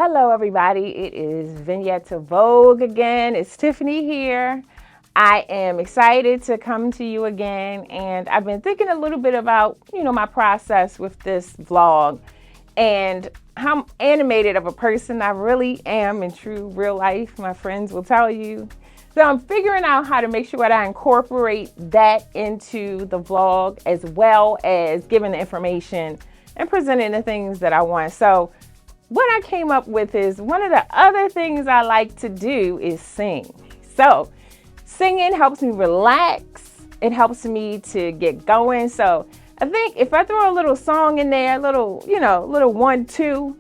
Hello, everybody. It is Vignette to Vogue again. It's Tiffany here. I am excited to come to you again, and I've been thinking a little bit about, my process with this vlog and how animated of a person I really am in true real life. My friends will tell you. So I'm figuring out how to make sure that I incorporate that into the vlog as well as giving the information and presenting the things that I want. So what I came up with is one of the other things I like to do is sing. So singing helps me relax. It helps me to get going. So I think if I throw a little song in there, little 1-2,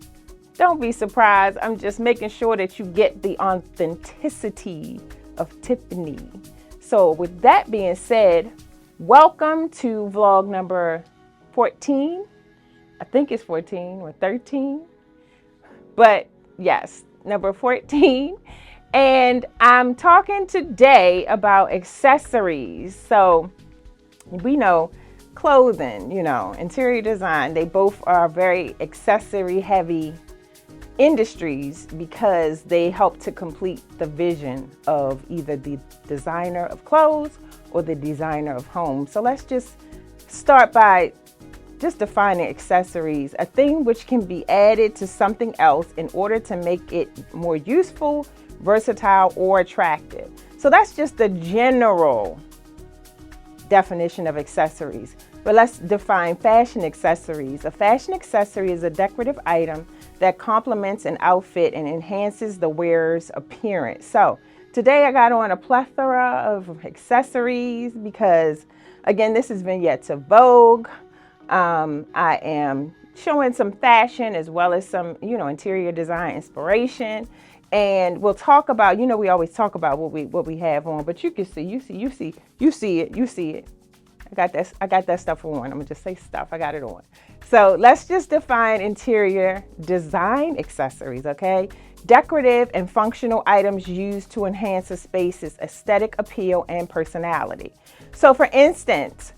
don't be surprised. I'm just making sure that you get the authenticity of Tiffany. So with that being said, welcome to vlog number 14. I think it's 14 or 13. But yes, number 14. And I'm talking today about accessories. So we know clothing, interior design, they both are very accessory heavy industries because they help to complete the vision of either the designer of clothes or the designer of homes. So let's just start by just defining accessories, a thing which can be added to something else in order to make it more useful, versatile, or attractive. So that's just the general definition of accessories. But let's define fashion accessories. A fashion accessory is a decorative item that complements an outfit and enhances the wearer's appearance. So today I got on a plethora of accessories because, again, this is Vignette to Vogue. I am showing some fashion as well as some, interior design inspiration. And we'll talk about, we always talk about what we have on, but you can see, you see it. I got that stuff on. I'm gonna just say stuff. I got it on. So let's just define interior design accessories, okay? Decorative and functional items used to enhance a space's aesthetic appeal and personality. So for instance,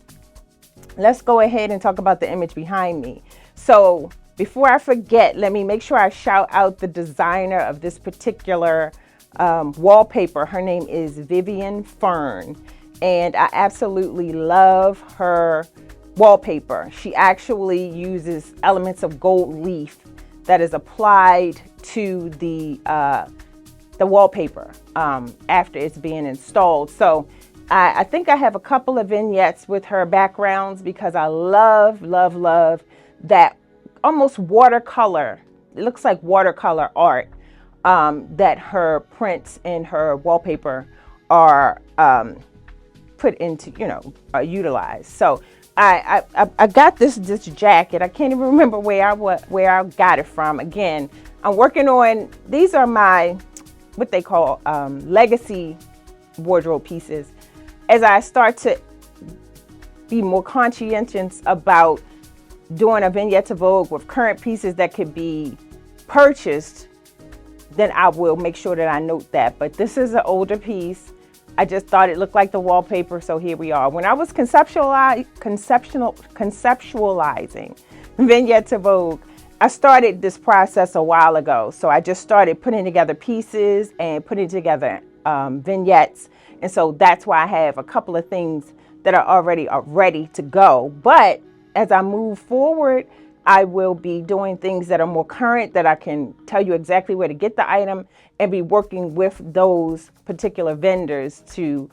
let's go ahead and talk about the image behind me. So before I forget, let me make sure I shout out the designer of this particular wallpaper. Her name is Vivian Fern, and I absolutely love her wallpaper. She actually uses elements of gold leaf that is applied to the wallpaper after it's being installed. So I think I have a couple of vignettes with her backgrounds because I love that almost watercolor. It looks like watercolor art that her prints and her wallpaper are put into, utilized. So I got this jacket. I can't even remember where I got it from. Again, I'm working on, these are my, what they call legacy wardrobe pieces. As I start to be more conscientious about doing a Vignette to Vogue with current pieces that could be purchased, then I will make sure that I note that. But this is an older piece. I just thought it looked like the wallpaper, so here we are. When I was conceptualizing Vignette to Vogue, I started this process a while ago. So I just started putting together pieces and putting together vignettes. And so that's why I have a couple of things that are already ready to go. But as I move forward, I will be doing things that are more current, that I can tell you exactly where to get the item and be working with those particular vendors to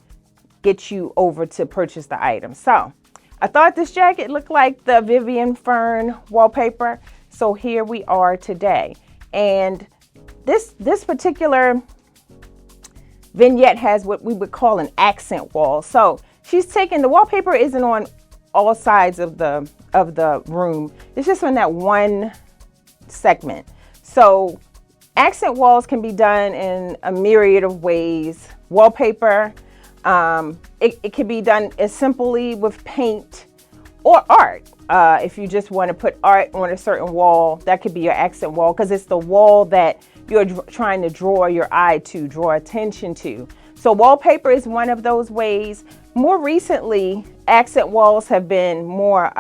get you over to purchase the item. So I thought this jacket looked like the Vivian Fern wallpaper. So here we are today. And this particular vignette has what we would call an accent wall. So she's taken, the wallpaper isn't on all sides of the room. It's just on that one segment. So accent walls can be done in a myriad of ways. Wallpaper, it can be done as simply with paint or art. If you just want to put art on a certain wall, that could be your accent wall because it's the wall that you're trying to draw your eye to, draw attention to. So wallpaper is one of those ways. More recently, accent walls have been more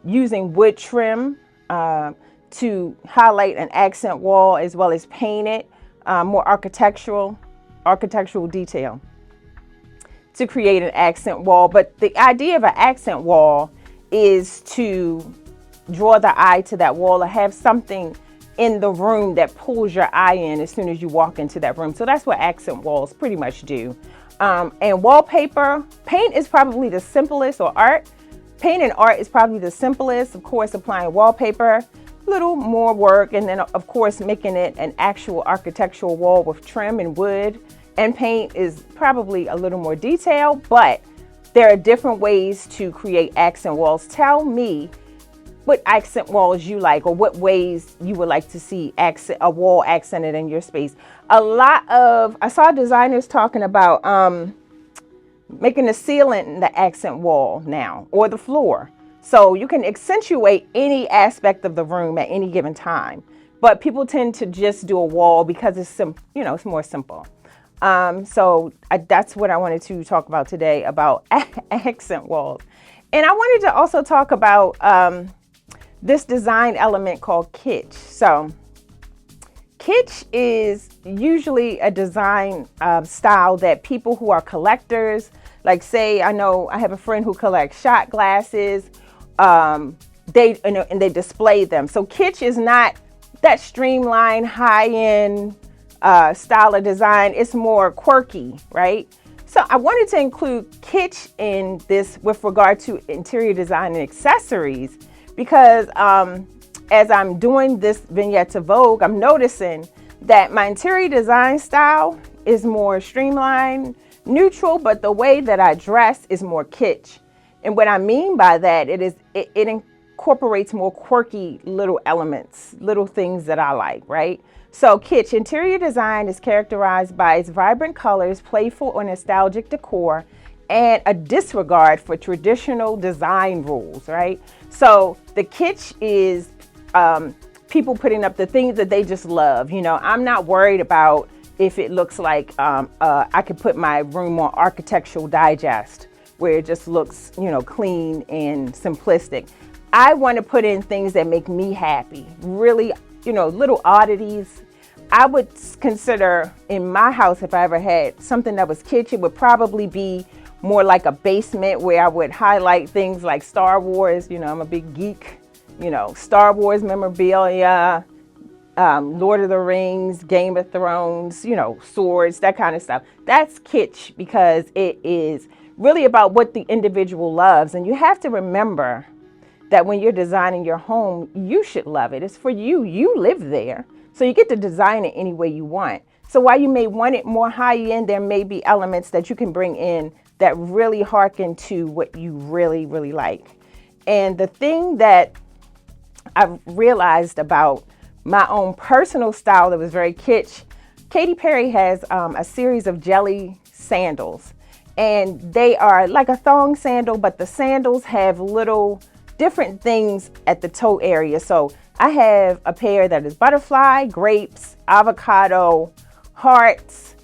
using wood trim to highlight an accent wall as well as paint it more architectural detail to create an accent wall. But the idea of an accent wall is to draw the eye to that wall or have something in the room that pulls your eye in as soon as you walk into that room. So that's what accent walls pretty much do. And wallpaper, paint is probably the simplest, or art. Paint and art is probably the simplest. Of course, applying wallpaper, a little more work. And then of course, making it an actual architectural wall with trim and wood and paint is probably a little more detailed, but there are different ways to create accent walls. Tell me what accent walls you like, or what ways you would like to see a wall accented in your space. I saw designers talking about making the ceiling the accent wall now, or the floor. So you can accentuate any aspect of the room at any given time. But people tend to just do a wall because it's it's more simple. That's what I wanted to talk about today, about accent walls. And I wanted to also talk about this design element called kitsch. So kitsch is usually a design style that people who are collectors, like say, I know I have a friend who collects shot glasses, they display them. So kitsch is not that streamlined, high-end style of design. It's more quirky, right? So I wanted to include kitsch in this with regard to interior design and accessories, because as I'm doing this vignette to Vogue, I'm noticing that my interior design style is more streamlined, neutral, but the way that I dress is more kitsch. And what I mean by that, it incorporates more quirky little elements, little things that I like, right? So kitsch, interior design, is characterized by its vibrant colors, playful or nostalgic decor, and a disregard for traditional design rules, right? So the kitsch is people putting up the things that they just love. I'm not worried about if it looks like I could put my room on Architectural Digest, where it just looks, clean and simplistic. I want to put in things that make me happy, really, little oddities. I would consider in my house, if I ever had something that was kitsch, it would probably be more like a basement where I would highlight things like Star Wars. I'm a big geek, Star Wars memorabilia, Lord of the Rings, Game of Thrones, swords, that kind of stuff. That's kitsch because it is really about what the individual loves. And you have to remember that when you're designing your home, you should love it. It's for you. You live there. So you get to design it any way you want. So while you may want it more high end, there may be elements that you can bring in that really harken to what you really, really like. And the thing that I've realized about my own personal style that was very kitsch, Katy Perry has a series of jelly sandals. And they are like a thong sandal, but the sandals have little different things at the toe area. So I have a pair that is butterfly, grapes, avocado, hearts,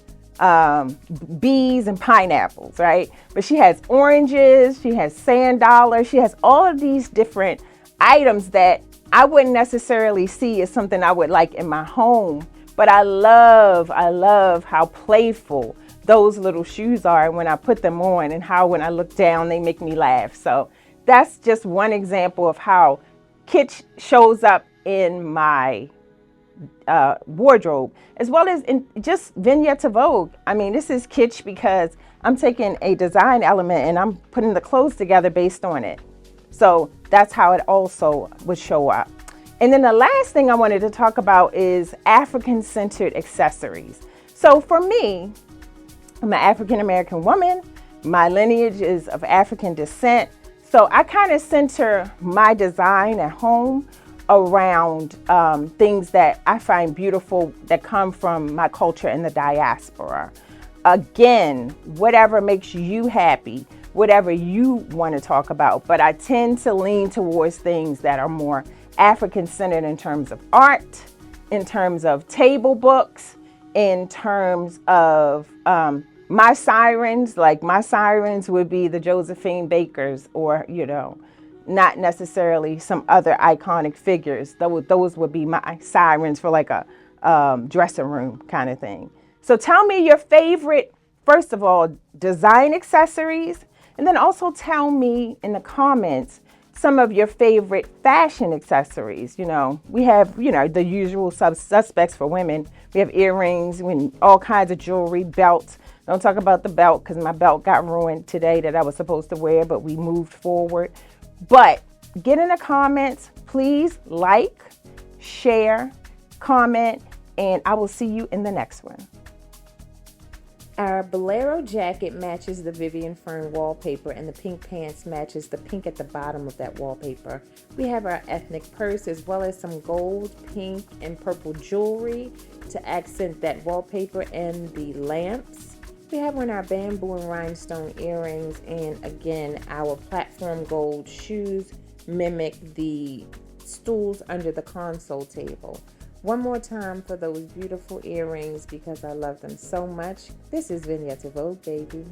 bees, and pineapples, right? But she has oranges, she has sand dollars, she has all of these different items that I wouldn't necessarily see as something I would like in my home. But I love how playful those little shoes are when I put them on, and how when I look down, they make me laugh. So that's just one example of how kitsch shows up in my wardrobe, as well as in just Vignette to Vogue. I mean, this is kitsch because I'm taking a design element and I'm putting the clothes together based on it. So that's how it also would show up. And then the last thing I wanted to talk about is African-centered accessories. So for me, I'm an African-American woman. My lineage is of African descent. So I kind of center my design at home around things that I find beautiful that come from my culture in the diaspora. Again, whatever makes you happy, whatever you want to talk about. But I tend to lean towards things that are more African-centered in terms of art, in terms of table books, in terms of my sirens. Like my sirens would be the Josephine Bakers, or, not necessarily some other iconic figures. Those would be my sirens for like a dressing room kind of thing. So tell me your favorite, first of all, design accessories, and then also tell me in the comments some of your favorite fashion accessories. You know, we have, you know, the usual suspects for women. We have earrings, all kinds of jewelry, belts. Don't talk about the belt because my belt got ruined today that I was supposed to wear, but we moved forward. But get in the comments, please like, share, comment, and I will see you in the next one. Our bolero jacket matches the Vivian Fern wallpaper, and the pink pants matches the pink at the bottom of that wallpaper. We have our ethnic purse as well as some gold, pink, and purple jewelry to accent that wallpaper and the lamps. We have on our bamboo and rhinestone earrings, and again, our platform gold shoes mimic the stools under the console table. One more time for those beautiful earrings because I love them so much. This is Vignette to Vogue, baby.